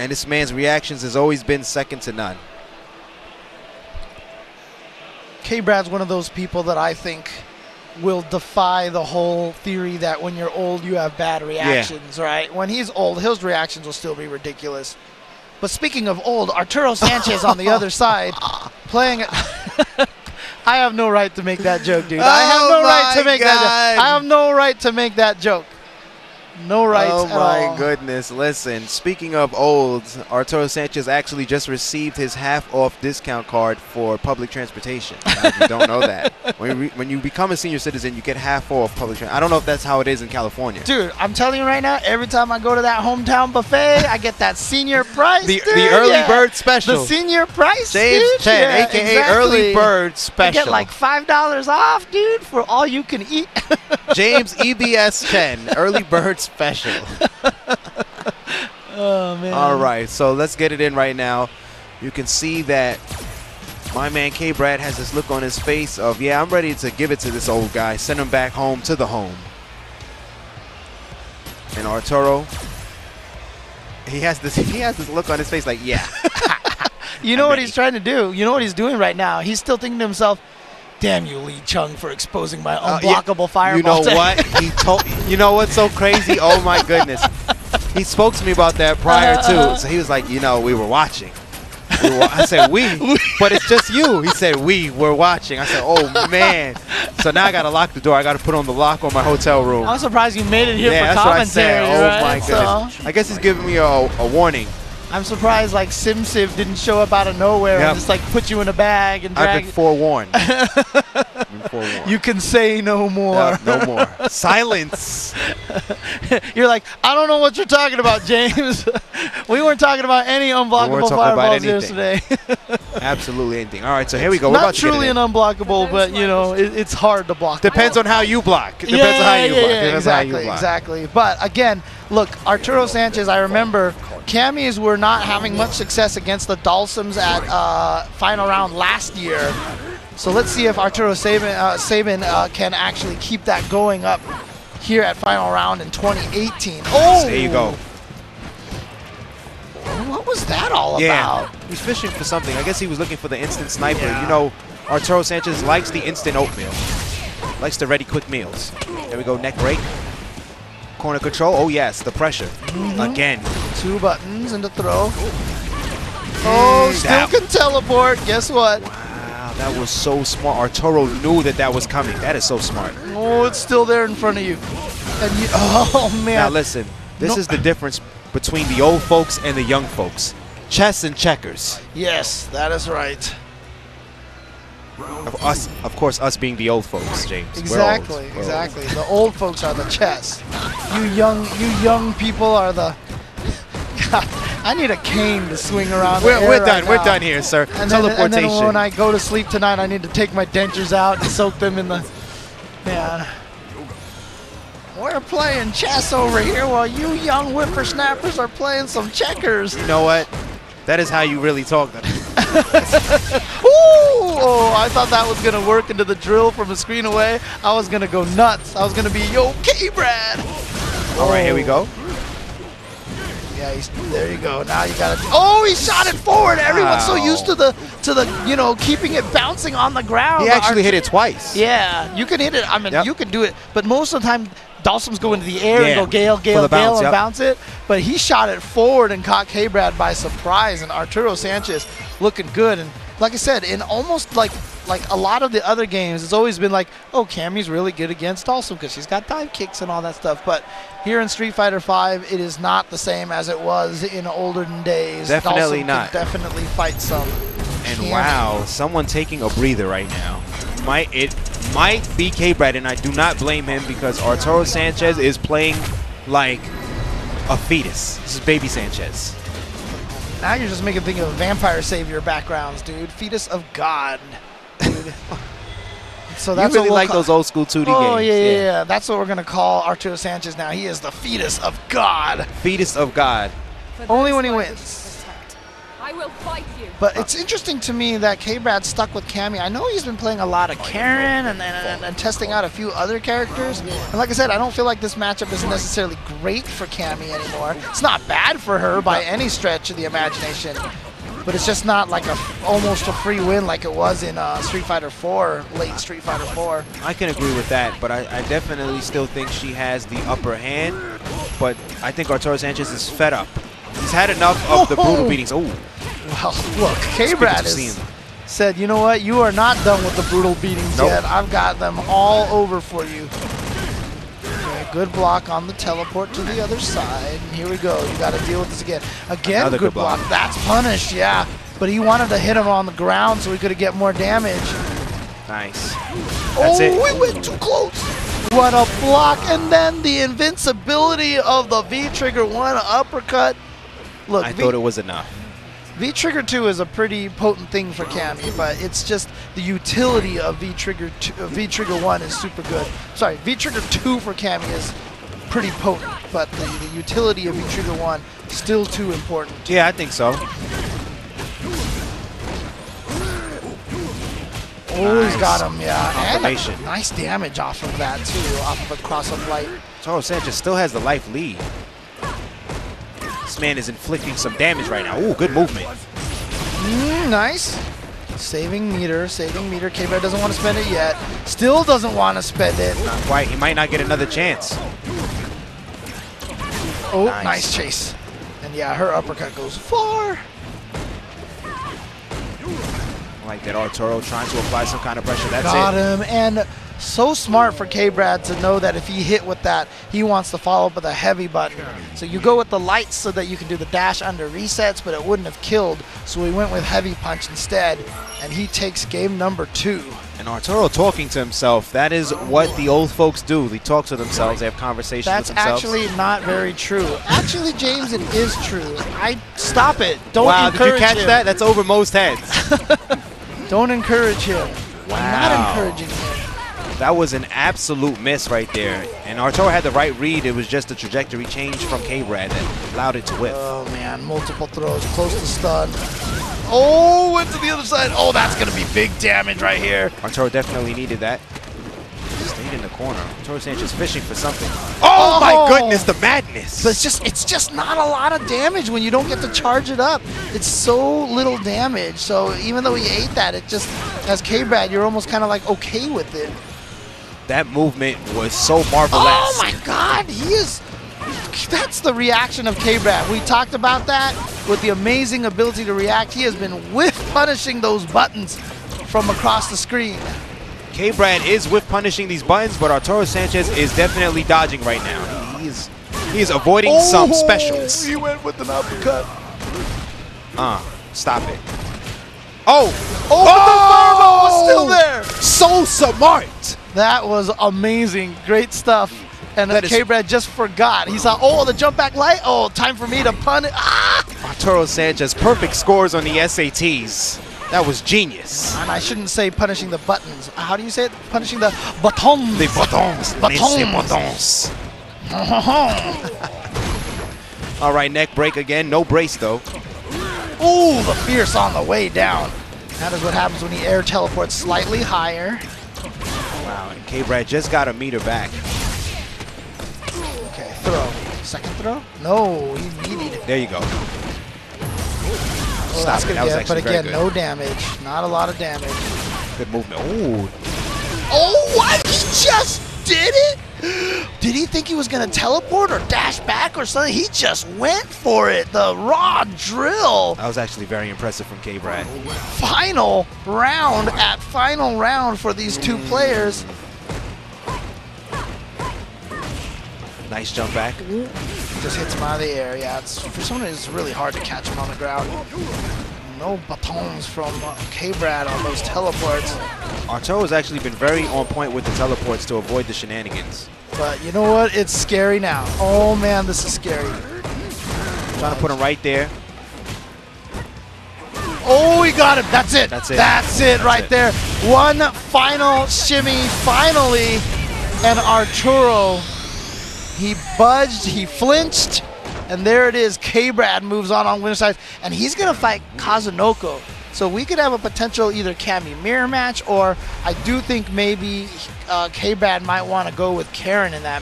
And this man's reactions has always been second to none. K-Brad's one of those people that I think will defy the whole theory that when you're old, you have bad reactions, right? When he's old, his reactions will still be ridiculous. But speaking of old, Arturo Sanchez on the other side playing I have no right to make that joke, dude. I have no right to make that joke. I have no right to make that joke. No rights at all. Oh my goodness. Listen, speaking of old, Arturo Sanchez actually just received his half-off discount card for public transportation. If you don't know that. When you become a senior citizen, you get half off public transportation. I don't know if that's how it is in California. Dude, I'm telling you right now, every time I go to that hometown buffet, I get that senior price, the early bird special. The senior price, James dude. Chen, Yeah, a.k.a. exactly. early bird special. I get like $5 off, dude, for all you can eat. James EBS Chen, early bird special. Oh, man. All right, so let's get it in right now. You can see that my man K-Brad has this look on his face of, yeah, I'm ready to give it to this old guy, send him back home to the home. And Arturo, he has this look on his face like, yeah. You know what he's trying to do? You know what he's doing right now? He's still thinking to himself, damn you, Lee Chung, for exposing my unblockable fireball. You know what? You know what's so crazy? Oh, my goodness. He spoke to me about that prior to. So he was like, you know, we were watching. I said, we? But it's just you. He said, we were watching. I said, oh, man. So now I got to lock the door. I got to put on the lock on my hotel room. I'm surprised you made it here for that's commentary. What I said. Right? Oh, my goodness. So, I guess he's giving me a warning. I'm surprised like SimCiv didn't show up out of nowhere and just like put you in a bag and drag I've been forewarned. You can say no more. No more. Silence. You're like, I don't know what you're talking about, James. We weren't talking about any unblockable fireballs yesterday. Absolutely anything. All right, so here we go. Not truly an unblockable, but you know, it's hard to block. Depends on how you block. Depends on how you block. Exactly, exactly. But again, look, Arturo Sanchez, I remember Camis were not having much success against the Dalsums at final round last year. So let's see if Arturo SABIN can actually keep that going up here at final round in 2018. Oh! There you go. What was that all about? He's fishing for something. I guess he was looking for the instant sniper. You know, Arturo Sanchez likes the instant oatmeal. Likes the ready quick meals. There we go, neck rake. Corner control. Oh, yes, the pressure. Again. 2 buttons and the throw. Oh, still can teleport. Guess what? Wow, that was so smart. Arturo knew that was coming. That is so smart. Oh, it's still there in front of you. And you, oh, man. Now, listen. This is the difference between the old folks and the young folks. Chess and checkers. Yes, that is right. Of course, us being the old folks, James. Exactly, exactly. The old folks are the chess. You young people are the. God, I need a cane to swing around. We're done. We're done here, sir. Teleportation. And then when I go to sleep tonight, I need to take my dentures out and soak them in the. Man. We're playing chess over here while you young whippersnappers are playing some checkers. You know what? That is how you really talk. Oh, I thought that was going to work into the drill from a screen away. I was going to go nuts. I was going to be, yo, K-Brad. All right, here we go. Yeah, there you go. Now you got to. Oh, he shot it forward. Everyone's so used to the you know, keeping it bouncing on the ground. He actually hit it twice. Yeah, you can hit it. I mean, you can do it, but most of the time Dalsums go into the air and go gale, and bounce it. But he shot it forward and caught K-Brad by surprise. And Arturo Sanchez looking good. And like I said, in almost like a lot of the other games, it's always been like, oh, Cammy's really good against Dalsum because she's got dive kicks and all that stuff. But here in Street Fighter V, it is not the same as it was in olden days. Definitely Dalsum not. can definitely fight some. And wow, someone taking a breather right now. It might be K-Brad, and I do not blame him because Arturo Sanchez is playing like a fetus. This is baby Sanchez. Now you're just making me think of Vampire Savior backgrounds, dude. Fetus of God, dude. So that's you really like those old school 2D games. Oh, yeah. That's what we're going to call Arturo Sanchez now. He is the fetus of God. Fetus of God. Only when he wins. I will fight you. But it's interesting to me that K-Brad stuck with Cammy. I know he's been playing a lot of Karen and testing out a few other characters. And like I said, I don't feel like this matchup is necessarily great for Cammy anymore. It's not bad for her by any stretch of the imagination. But it's just not like almost a free win like it was in Street Fighter 4, late Street Fighter 4. I can agree with that, but I definitely still think she has the upper hand. But I think Arturo Sanchez is fed up. He's had enough of the brutal beatings. Oh. Well, look, K-Brad said, you know what? You are not done with the brutal beatings yet. I've got them all over for you. Okay, good block on the teleport to the other side. And here we go. You got to deal with this again. Again, another good block. That's punished, yeah. But he wanted to hit him on the ground so he could get more damage. Nice. That's it. We went too close. What a block. And then the invincibility of the V-Trigger 1 uppercut. Look, I thought it was enough. V-Trigger 2 is a pretty potent thing for Cammy, but it's just the utility of V-Trigger 1 is super good. Sorry, V-Trigger 2 for Cammy is pretty potent, but the utility of V-Trigger 1 still too important. Yeah, I think so. Oh, nice. He's got him, yeah. And nice damage off of that, too, off of a cross-up light. Arturo Sanchez still has the life lead. This man is inflicting some damage right now. Ooh, good movement. Nice. Saving meter, saving meter. K-Brad doesn't want to spend it yet. Still doesn't want to spend it. Not quite. He might not get another chance. Oh, nice chase. And yeah, her uppercut goes far. I like that Arturo trying to apply some kind of pressure. That's got him. And so smart for K-Brad to know that if he hit with that, he wants to follow up with a heavy button. So you go with the lights so that you can do the dash under resets, but it wouldn't have killed. So he went with heavy punch instead, and he takes game number 2. And Arturo talking to himself. That is what the old folks do. They talk to themselves. They have conversations with themselves. That's actually not very true. Actually, James, it is true. Stop it. Don't encourage him. Did you catch that? That's over most heads. Don't encourage him. I'm not encouraging him. That was an absolute miss right there. And Arturo had the right read. It was just a trajectory change from K-Brad that allowed it to whip. Oh, man. Multiple throws. Close to stun. Oh, went to the other side. Oh, that's going to be big damage right here. Arturo definitely needed that. Stayed in the corner. Arturo Sanchez fishing for something. Oh, my goodness, the madness. But it's just not a lot of damage when you don't get to charge it up. It's so little damage. So even though he ate that, it just, as K-Brad, you're almost kind of like okay with it. That movement was so marvelous. Oh my God, that's the reaction of K-Brad. We talked about that with the amazing ability to react. He has been whiff punishing those buttons from across the screen. K-Brad is whiff punishing these buttons, but Arturo Sanchez is definitely dodging right now. He is avoiding some specials. He went with an uppercut. Stop it. Oh, but the thermal was still there. So smart. That was amazing. Great stuff. And K-Brad just forgot. He saw, oh, the jump back light. Oh, time for me to punish. Arturo Sanchez, perfect scores on the SATs. That was genius. And I shouldn't say punishing the buttons. How do you say it? Punishing the buttons. The buttons. Buttons. All right, neck break again. No brace, though. Ooh, the fierce on the way down. That is what happens when he air teleports slightly higher. Wow, and K-Brad just got a meter back. Okay, throw. Second throw? No, he meatied. There you go. Oh, that's good, but again, no damage. Not a lot of damage. Good movement. Ooh. Oh, what? He just did it? Did he think he was going to teleport or dash back or something? He just went for it. The raw drill. That was actually very impressive from K-Brad. Final round for these two players. Nice jump back. Just hits him out of the air. Yeah, for someone it's really hard to catch him on the ground. No batons from K-Brad on those teleports. Arturo has actually been very on point with the teleports to avoid the shenanigans. But you know what? It's scary now. Oh man, this is scary. Trying to put him right there. Oh, he got him. That's it. That's it. That's it right there. One final shimmy, finally. And Arturo, he budged, he flinched, And there it is. K-Brad moves on winner side, and he's going to fight Kazunoko. So we could have a potential either Cammy mirror match, or I do think maybe K-Brad might want to go with Karen in that